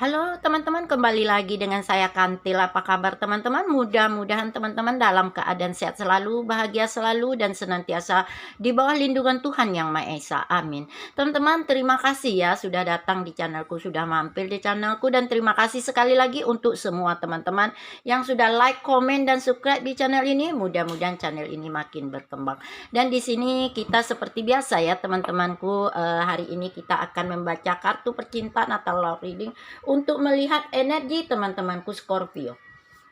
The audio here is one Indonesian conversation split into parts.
Halo teman-teman, kembali lagi dengan saya Kantil. Apa kabar teman-teman? Mudah-mudahan teman-teman dalam keadaan sehat selalu, bahagia selalu, dan senantiasa di bawah lindungan Tuhan Yang Maha Esa. Amin. Teman-teman, terima kasih ya sudah datang di channelku, sudah mampir di channelku, dan terima kasih sekali lagi untuk semua teman-teman yang sudah like, komen, dan subscribe di channel ini. Mudah-mudahan channel ini makin berkembang. Dan di sini kita seperti biasa ya teman-temanku, hari ini kita akan membaca kartu percintaan atau love reading untuk melihat energi teman-temanku Scorpio.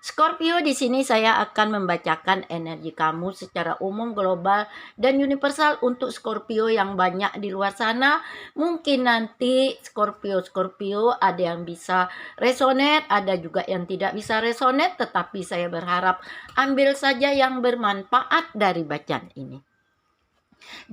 Scorpio, di sini saya akan membacakan energi kamu secara umum, global, dan universal untuk Scorpio yang banyak di luar sana. Mungkin nanti Scorpio ada yang bisa resonate, ada juga yang tidak bisa resonate, tetapi saya berharap ambil saja yang bermanfaat dari bacaan ini.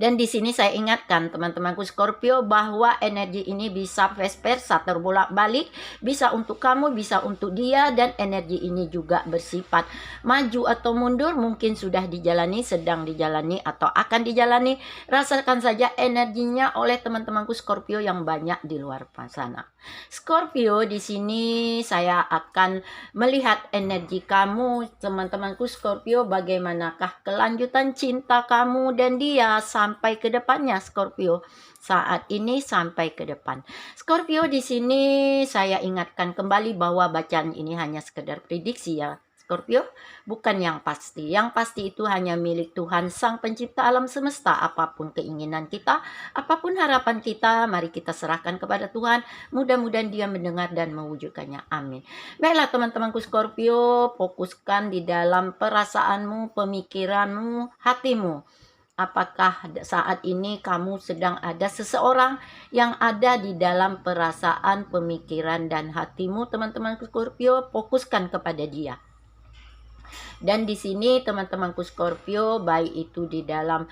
Dan di sini saya ingatkan teman-temanku Scorpio bahwa energi ini bisa vice versa, terbolak-balik, bisa untuk kamu, bisa untuk dia, dan energi ini juga bersifat maju atau mundur, mungkin sudah dijalani, sedang dijalani, atau akan dijalani. Rasakan saja energinya oleh teman-temanku Scorpio yang banyak di luar sana. Scorpio, di sini saya akan melihat energi kamu, teman-temanku Scorpio, bagaimanakah kelanjutan cinta kamu dan dia sampai ke depannya, Scorpio. Saat ini sampai ke depan. Scorpio, di sini saya ingatkan kembali bahwa bacaan ini hanya sekedar prediksi ya. Scorpio, bukan yang pasti. Yang pasti itu hanya milik Tuhan Sang Pencipta alam semesta. Apapun keinginan kita, apapun harapan kita, mari kita serahkan kepada Tuhan. Mudah-mudahan dia mendengar dan mewujudkannya. Amin. Baiklah teman-temanku Scorpio, fokuskan di dalam perasaanmu, pemikiranmu, hatimu. Apakah saat ini kamu sedang ada seseorang yang ada di dalam perasaan, pemikiran, dan hatimu, teman-teman Scorpio? Fokuskan kepada dia. Dan di sini teman-temanku Scorpio, baik itu di dalam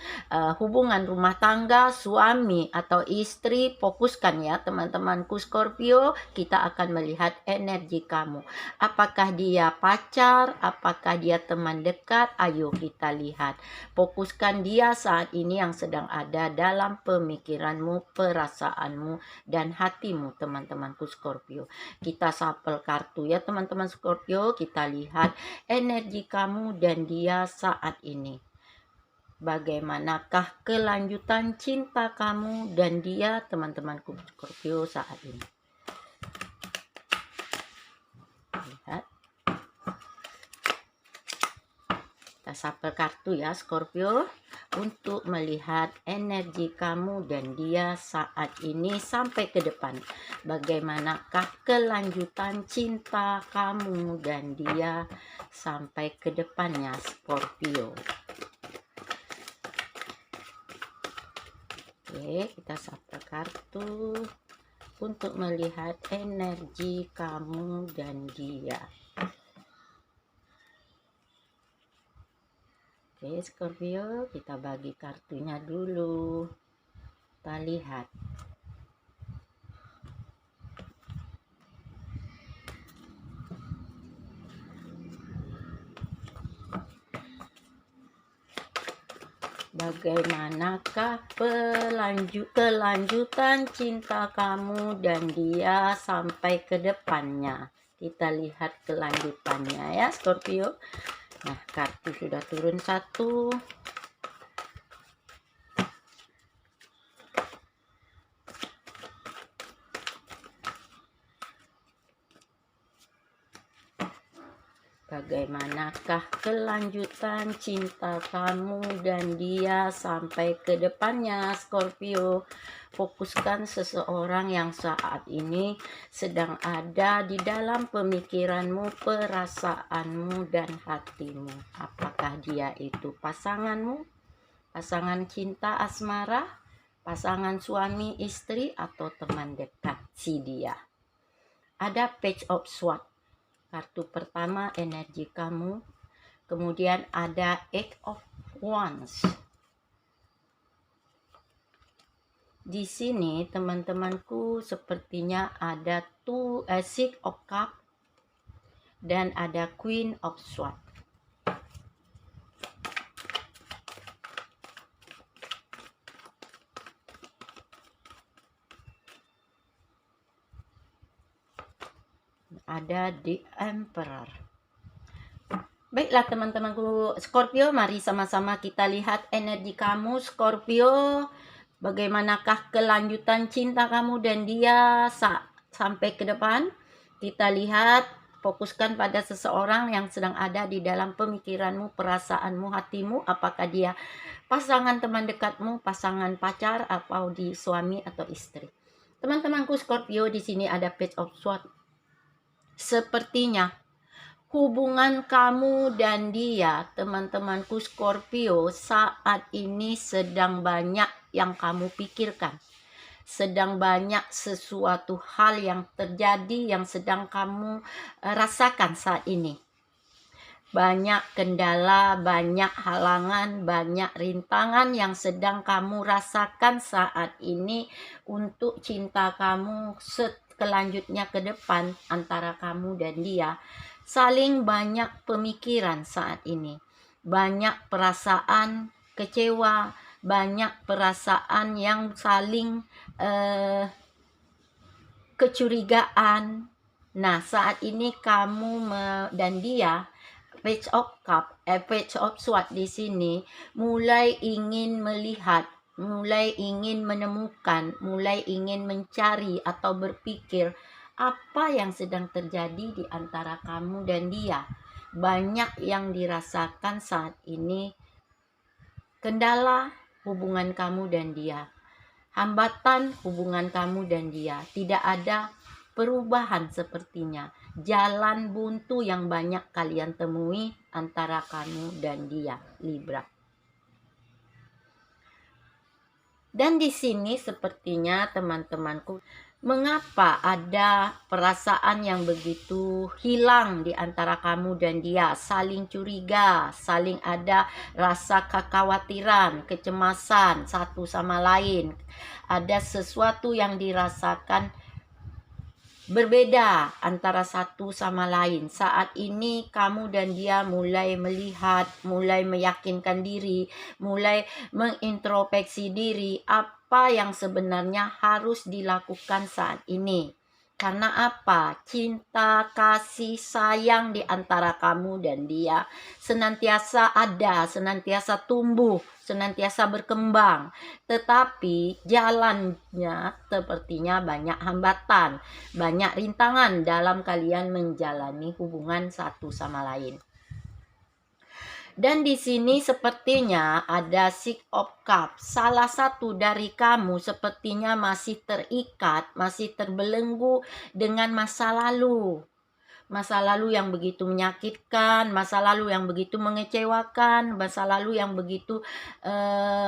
hubungan rumah tangga, suami atau istri, fokuskan ya teman-temanku Scorpio. Kita akan melihat energi kamu. Apakah dia pacar? Apakah dia teman dekat? Ayo kita lihat. Fokuskan dia saat ini yang sedang ada dalam pemikiranmu, perasaanmu, dan hatimu, teman-temanku Scorpio. Kita sapel kartu ya teman-teman Scorpio. Kita lihat energi kamu dan dia saat ini. Bagaimanakah kelanjutan cinta kamu dan dia, teman-temanku Scorpio, saat ini? Lihat. Kita sapel kartu ya Scorpio untuk melihat energi kamu dan dia saat ini sampai ke depan. Bagaimanakah kelanjutan cinta kamu dan dia sampai ke depannya, Scorpio? Oke, kita sapel kartu untuk melihat energi kamu dan dia. Oke Scorpio, kita bagi kartunya dulu. Kita lihat. Bagaimanakah kelanjutan cinta kamu dan dia sampai ke depannya? Kita lihat kelanjutannya ya Scorpio. Nah, kartu sudah turun satu. Bagaimanakah kelanjutan cinta kamu dan dia sampai ke depannya, Scorpio? Fokuskan seseorang yang saat ini sedang ada di dalam pemikiranmu, perasaanmu, dan hatimu. Apakah dia itu pasanganmu, pasangan cinta asmara, pasangan suami istri, atau teman dekat si dia? Ada Page of Swords. Kartu pertama energi kamu. Kemudian ada Eight of Wands. Di sini teman-temanku sepertinya ada Six of Cups dan ada Queen of Swords. Ada di Emperor. Baiklah teman-temanku Scorpio, mari sama-sama kita lihat energi kamu Scorpio. Bagaimanakah kelanjutan cinta kamu dan dia sampai ke depan? Kita lihat, fokuskan pada seseorang yang sedang ada di dalam pemikiranmu, perasaanmu, hatimu. Apakah dia pasangan teman dekatmu, pasangan pacar, atau di suami atau istri? Teman-temanku Scorpio, di sini ada Page of Swords. Sepertinya hubungan kamu dan dia, teman-temanku Scorpio, saat ini sedang banyak yang kamu pikirkan. Sedang banyak sesuatu hal yang terjadi yang sedang kamu rasakan saat ini. Banyak kendala, banyak halangan, banyak rintangan yang sedang kamu rasakan saat ini untuk cinta kamu selanjutnya ke depan antara kamu dan dia. Saling banyak pemikiran saat ini, banyak perasaan kecewa, banyak perasaan yang saling kecurigaan. Nah, saat ini kamu dan dia, Page of Cup, Page of Swords di sini mulai ingin melihat, mulai ingin menemukan, mulai ingin mencari atau berpikir apa yang sedang terjadi di antara kamu dan dia. Banyak yang dirasakan saat ini, kendala hubungan kamu dan dia, hambatan hubungan kamu dan dia, tidak ada perubahan sepertinya. Jalan buntu yang banyak kalian temui antara kamu dan dia, Libra. Dan di sini sepertinya teman-temanku, mengapa ada perasaan yang begitu hilang di antara kamu dan dia, saling curiga, saling ada rasa kekhawatiran, kecemasan satu sama lain. Ada sesuatu yang dirasakan berbeda antara satu sama lain. Saat ini kamu dan dia mulai melihat, mulai meyakinkan diri, mulai mengintrospeksi diri apa yang sebenarnya harus dilakukan saat ini. Karena apa? Cinta, kasih, sayang di antara kamu dan dia senantiasa ada, senantiasa tumbuh, senantiasa berkembang. Tetapi jalannya sepertinya banyak hambatan, banyak rintangan dalam kalian menjalani hubungan satu sama lain. Dan di sini sepertinya ada Six of Cups. Salah satu dari kamu sepertinya masih terikat, masih terbelenggu dengan masa lalu. Masa lalu yang begitu menyakitkan, masa lalu yang begitu mengecewakan, masa lalu yang begitu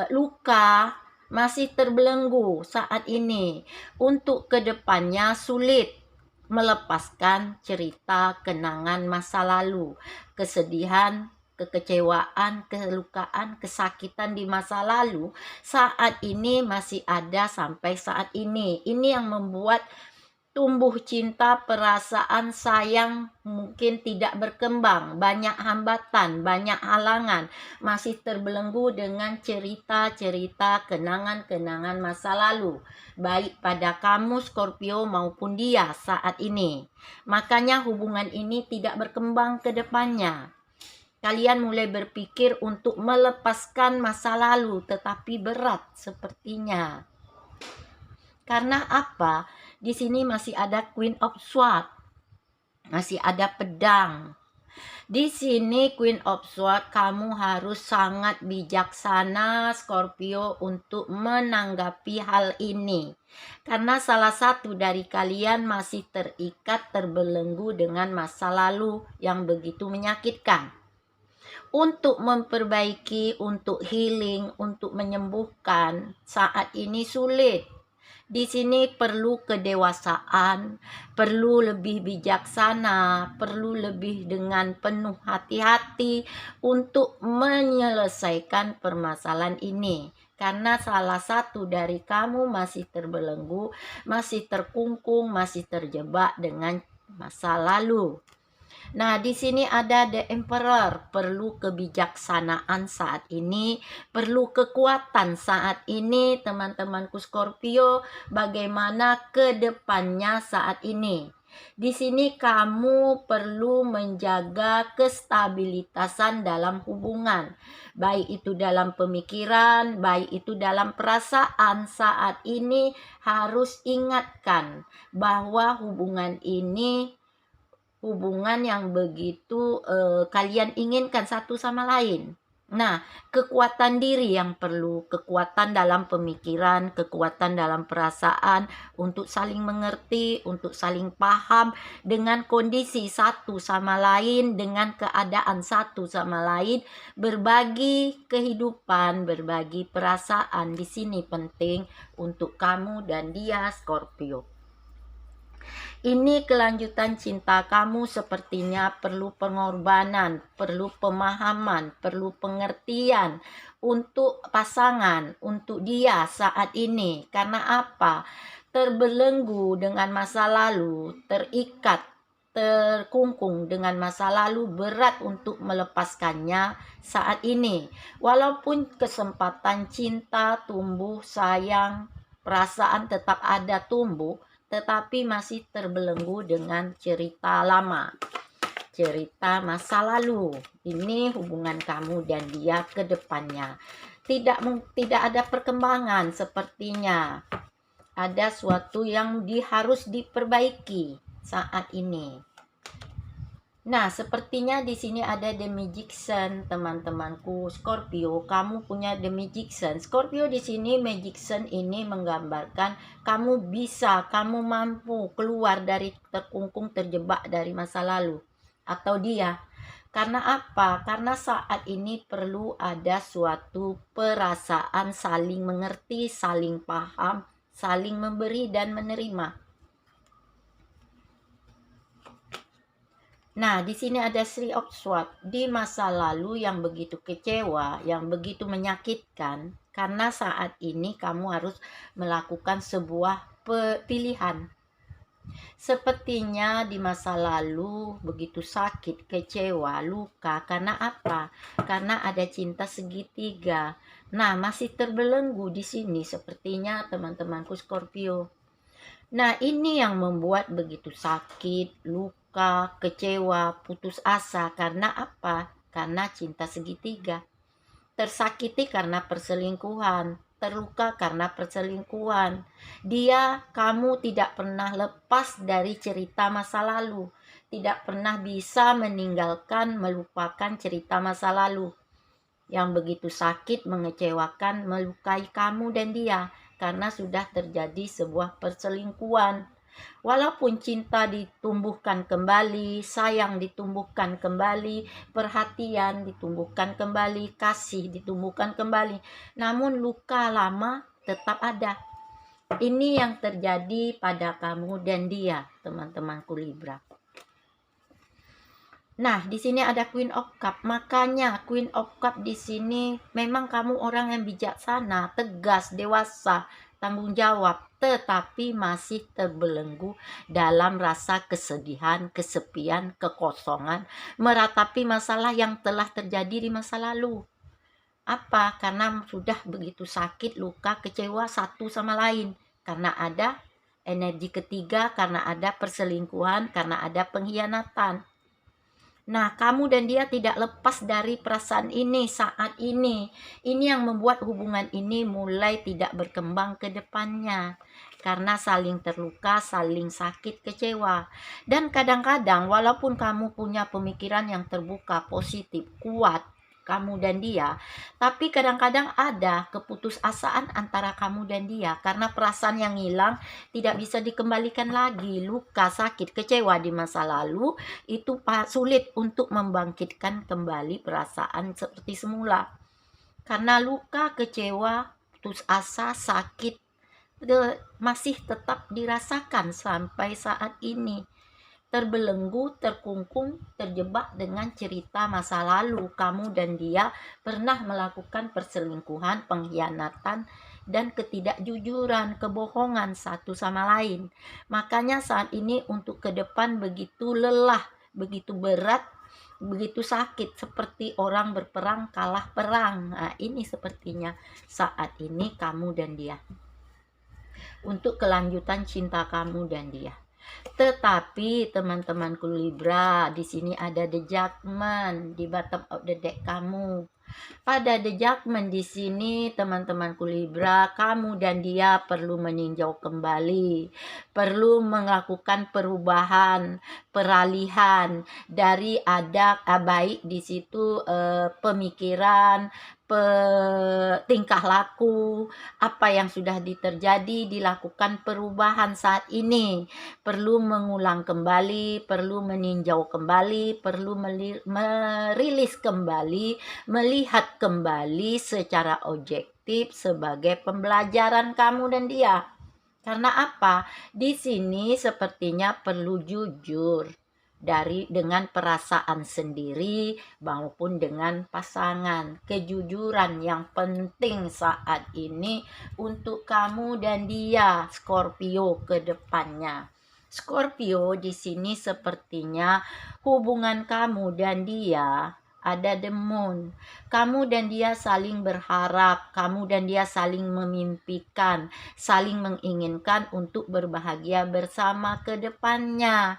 luka, masih terbelenggu saat ini. Untuk kedepannya sulit melepaskan cerita kenangan masa lalu, kesedihan, kekecewaan, kelukaan, kesakitan di masa lalu saat ini masih ada sampai saat ini. Ini yang membuat tumbuh cinta, perasaan sayang mungkin tidak berkembang, banyak hambatan, banyak halangan, masih terbelenggu dengan cerita-cerita, kenangan-kenangan masa lalu, baik pada kamu Scorpio maupun dia saat ini. Makanya hubungan ini tidak berkembang ke depannya. Kalian mulai berpikir untuk melepaskan masa lalu, tetapi berat sepertinya. Karena apa? Di sini masih ada Queen of Swords. Masih ada pedang. Di sini Queen of Swords, kamu harus sangat bijaksana Scorpio untuk menanggapi hal ini. Karena salah satu dari kalian masih terikat, terbelenggu dengan masa lalu yang begitu menyakitkan. Untuk memperbaiki, untuk healing, untuk menyembuhkan saat ini sulit. Di sini perlu kedewasaan, perlu lebih bijaksana, perlu lebih dengan penuh hati-hati untuk menyelesaikan permasalahan ini. Karena salah satu dari kamu masih terbelenggu, masih terkungkung, masih terjebak dengan masa lalu. Nah, di sini ada The Emperor, perlu kebijaksanaan saat ini, perlu kekuatan saat ini, teman-temanku Scorpio, bagaimana ke depannya saat ini. Di sini kamu perlu menjaga kestabilitasan dalam hubungan, baik itu dalam pemikiran, baik itu dalam perasaan. Saat ini harus ingatkan bahwa hubungan ini hubungan yang begitu kalian inginkan satu sama lain. Nah, kekuatan diri yang perlu, kekuatan dalam pemikiran, kekuatan dalam perasaan, untuk saling mengerti, untuk saling paham dengan kondisi satu sama lain, dengan keadaan satu sama lain, berbagi kehidupan, berbagi perasaan. Di sini penting untuk kamu dan dia, Scorpio. Ini kelanjutan cinta kamu sepertinya perlu pengorbanan, perlu pemahaman, perlu pengertian untuk pasangan, untuk dia saat ini. Karena apa? Terbelenggu dengan masa lalu, terikat, terkungkung dengan masa lalu, berat untuk melepaskannya saat ini. Walaupun kesempatan cinta, tumbuh, sayang, perasaan tetap ada tumbuh, tetapi masih terbelenggu dengan cerita lama, cerita masa lalu. Ini hubungan kamu dan dia ke depannya. Tidak ada perkembangan sepertinya. Ada suatu yang harus diperbaiki saat ini. Nah, sepertinya di sini ada The Magician, teman-temanku Scorpio. Kamu punya The Magician. Scorpio di sini Magician ini menggambarkan kamu bisa, kamu mampu keluar dari terkungkung, terjebak dari masa lalu atau dia. Karena apa? Karena saat ini perlu ada suatu perasaan saling mengerti, saling paham, saling memberi dan menerima. Nah, di sini ada Three of Swords. Di masa lalu yang begitu kecewa, yang begitu menyakitkan, karena saat ini kamu harus melakukan sebuah pilihan. Sepertinya di masa lalu begitu sakit, kecewa, luka. Karena apa? Karena ada cinta segitiga. Nah, masih terbelenggu di sini sepertinya teman-temanku Scorpio. Nah, ini yang membuat begitu sakit, luka, kecewa, putus asa. Karena apa? Karena cinta segitiga. Tersakiti karena perselingkuhan, terluka karena perselingkuhan. Kamu tidak pernah lepas dari cerita masa lalu. Tidak pernah bisa meninggalkan, melupakan cerita masa lalu. Yang begitu sakit, mengecewakan, melukai kamu dan dia. Karena sudah terjadi sebuah perselingkuhan. Walaupun cinta ditumbuhkan kembali, sayang ditumbuhkan kembali, perhatian ditumbuhkan kembali, kasih ditumbuhkan kembali, namun luka lama tetap ada. Ini yang terjadi pada kamu dan dia, teman-temanku Libra. Nah, di sini ada Queen of Cup. Makanya Queen of Cup di sini memang kamu orang yang bijaksana, tegas, dewasa, tanggung jawab, tetapi masih terbelenggu dalam rasa kesedihan, kesepian, kekosongan, meratapi masalah yang telah terjadi di masa lalu. Apa? Karena sudah begitu sakit, luka, kecewa satu sama lain. Karena ada energi ketiga, karena ada perselingkuhan, karena ada pengkhianatan. Nah, kamu dan dia tidak lepas dari perasaan ini saat ini. Ini yang membuat hubungan ini mulai tidak berkembang ke depannya. Karena saling terluka, saling sakit, kecewa. Dan kadang-kadang walaupun kamu punya pemikiran yang terbuka, positif, kuat, kamu dan dia, tapi kadang-kadang ada keputusasaan antara kamu dan dia. Karena perasaan yang hilang tidak bisa dikembalikan lagi. Luka, sakit, kecewa di masa lalu itu sulit untuk membangkitkan kembali perasaan seperti semula. Karena luka, kecewa, putus asa, sakit masih tetap dirasakan sampai saat ini. Terbelenggu, terkungkung, terjebak dengan cerita masa lalu. Kamu dan dia pernah melakukan perselingkuhan, pengkhianatan, dan ketidakjujuran, kebohongan satu sama lain. Makanya saat ini untuk ke depan begitu lelah, begitu berat, begitu sakit, seperti orang berperang kalah perang. Nah, ini sepertinya saat ini kamu dan dia. Untuk kelanjutan cinta kamu dan dia. Tetapi teman-temanku Libra, di sini ada the judgment di bottom of the deck kamu. Pada the judgment di sini teman-temanku Libra, kamu dan dia perlu meninjau kembali, perlu melakukan perubahan, peralihan dari ada baik di situ pemikiran, tingkah laku, apa yang sudah terjadi dilakukan perubahan saat ini. Perlu mengulang kembali, perlu meninjau kembali, perlu merilis kembali, melihat kembali secara objektif sebagai pembelajaran kamu dan dia. Karena apa? Di sini sepertinya perlu jujur dengan perasaan sendiri maupun dengan pasangan. Kejujuran yang penting saat ini untuk kamu dan dia, Scorpio, ke depannya. Scorpio di sini sepertinya hubungan kamu dan dia ada the moon. Kamu dan dia saling berharap, kamu dan dia saling memimpikan, saling menginginkan untuk berbahagia bersama ke depannya.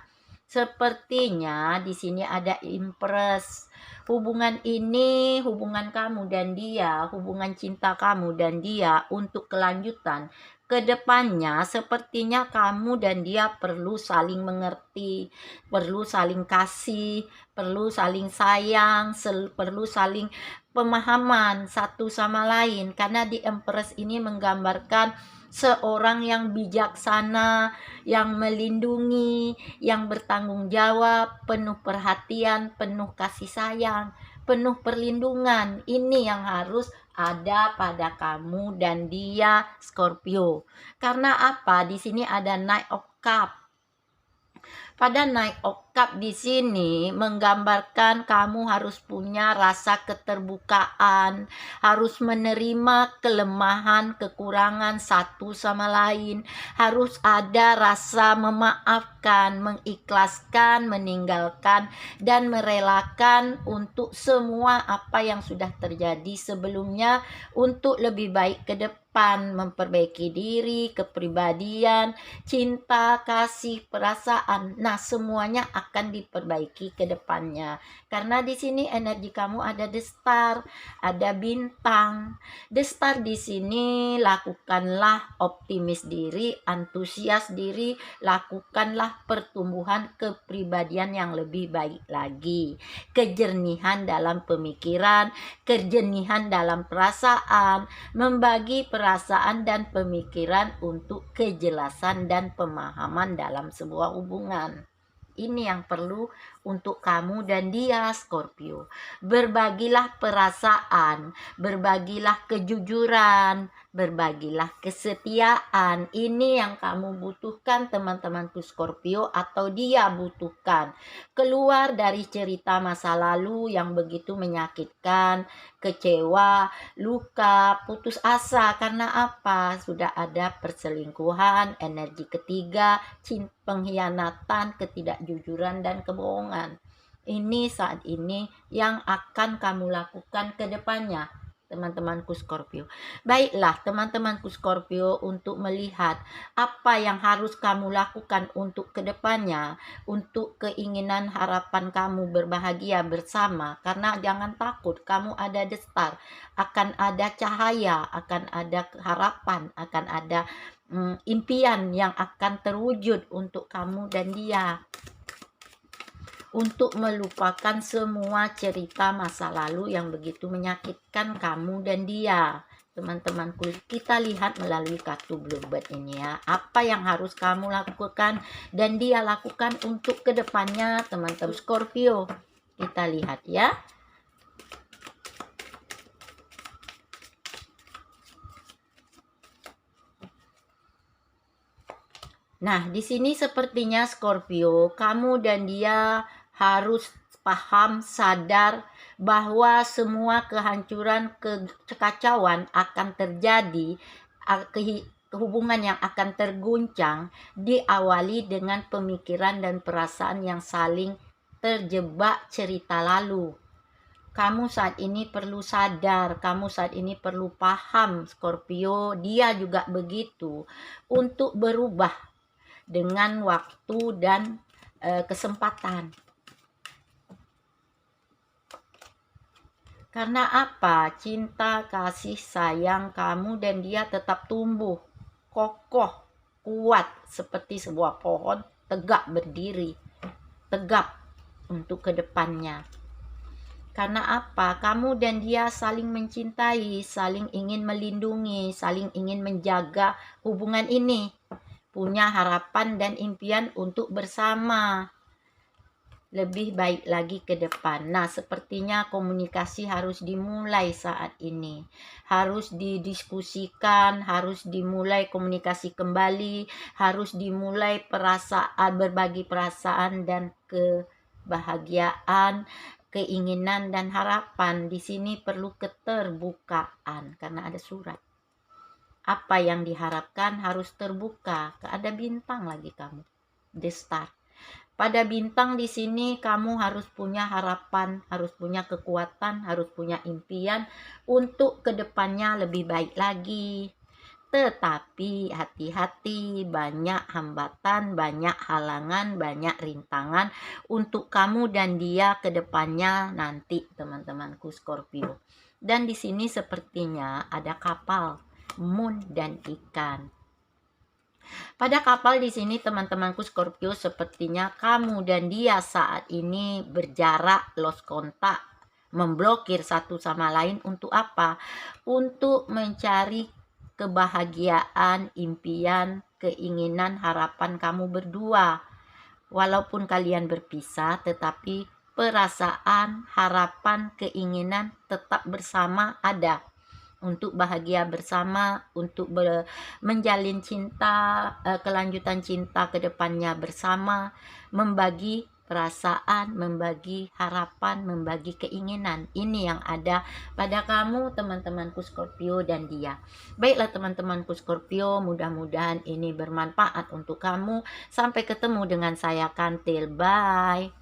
Sepertinya di sini ada Empress. Hubungan ini, hubungan kamu dan dia, hubungan cinta kamu dan dia untuk kelanjutan ke depannya sepertinya kamu dan dia perlu saling mengerti, perlu saling kasih, perlu saling sayang, perlu saling pemahaman satu sama lain karena di Empress ini menggambarkan seorang yang bijaksana, yang melindungi, yang bertanggung jawab, penuh perhatian, penuh kasih sayang, penuh perlindungan. Ini yang harus ada pada kamu dan dia, Scorpio. Karena apa? Di sini ada Knight of Cup. Pada Knight of Cup di sini menggambarkan kamu harus punya rasa keterbukaan, harus menerima kelemahan, kekurangan satu sama lain, harus ada rasa memaafkan, mengikhlaskan, meninggalkan, dan merelakan untuk semua apa yang sudah terjadi sebelumnya untuk lebih baik ke depan, memperbaiki diri, kepribadian, cinta, kasih, perasaan. Nah, semuanya akan diperbaiki ke depannya. Karena di sini energi kamu ada the star, ada bintang. The star di sini lakukanlah optimis diri, antusias diri, lakukanlah pertumbuhan kepribadian yang lebih baik lagi. Kejernihan dalam pemikiran, kejernihan dalam perasaan, membagi perasaan dan pemikiran untuk kejelasan dan pemahaman dalam sebuah hubungan. Ini yang perlu untuk kamu dan dia, Scorpio. Berbagilah perasaan, berbagilah kejujuran, berbagilah kesetiaan. Ini yang kamu butuhkan, teman-temanku Scorpio, atau dia butuhkan. Keluar dari cerita masa lalu yang begitu menyakitkan, kecewa, luka, putus asa. Karena apa? Sudah ada perselingkuhan, energi ketiga, pengkhianatan, ketidakjujuran, dan kebohongan. Ini saat ini yang akan kamu lakukan ke depannya, teman-temanku Scorpio. Baiklah, teman-temanku Scorpio, untuk melihat apa yang harus kamu lakukan untuk kedepannya, untuk keinginan harapan kamu berbahagia bersama. Karena jangan takut, kamu ada the star, akan ada cahaya, akan ada harapan, akan ada impian yang akan terwujud untuk kamu dan dia. Untuk melupakan semua cerita masa lalu yang begitu menyakitkan kamu dan dia. Teman-temanku, kita lihat melalui kartu Bluebird ini ya. Apa yang harus kamu lakukan dan dia lakukan untuk kedepannya, teman-teman Scorpio. Kita lihat ya. Nah, di sini sepertinya Scorpio, kamu dan dia harus paham, sadar bahwa semua kehancuran, kekacauan akan terjadi, hubungan yang akan terguncang diawali dengan pemikiran dan perasaan yang saling terjebak cerita lalu. Kamu saat ini perlu sadar, kamu saat ini perlu paham, Scorpio, dia juga begitu, untuk berubah. dengan waktu dan kesempatan. Karena apa? Cinta, kasih, sayang kamu dan dia tetap tumbuh kokoh, kuat seperti sebuah pohon tegak berdiri, tegap untuk kedepannya. Karena apa? Kamu dan dia saling mencintai, saling ingin melindungi, saling ingin menjaga hubungan ini. Punya harapan dan impian untuk bersama lebih baik lagi ke depan. Nah, sepertinya komunikasi harus dimulai saat ini. Harus didiskusikan, harus dimulai komunikasi kembali, harus dimulai berbagi perasaan dan kebahagiaan, keinginan dan harapan. Di sini perlu keterbukaan karena ada surat. Apa yang diharapkan harus terbuka. Ada bintang lagi kamu. The Star. Pada bintang di sini kamu harus punya harapan, harus punya kekuatan, harus punya impian untuk kedepannya lebih baik lagi. Tetapi hati-hati, banyak hambatan, banyak halangan, banyak rintangan untuk kamu dan dia kedepannya nanti, teman-temanku Scorpio. Dan di sini sepertinya ada kapal, moon dan ikan. Pada kapal di sini teman-temanku Scorpio, sepertinya kamu dan dia saat ini berjarak, lost kontak, memblokir satu sama lain untuk apa? Untuk mencari kebahagiaan, impian, keinginan, harapan kamu berdua. Walaupun kalian berpisah, tetapi perasaan, harapan, keinginan tetap bersama ada. Untuk bahagia bersama, untuk menjalin cinta, kelanjutan cinta ke depannya bersama, membagi perasaan, membagi harapan, membagi keinginan. Ini yang ada pada kamu teman-temanku Scorpio dan dia. Baiklah teman-temanku Scorpio, mudah-mudahan ini bermanfaat untuk kamu. Sampai ketemu dengan saya Kantil. Bye.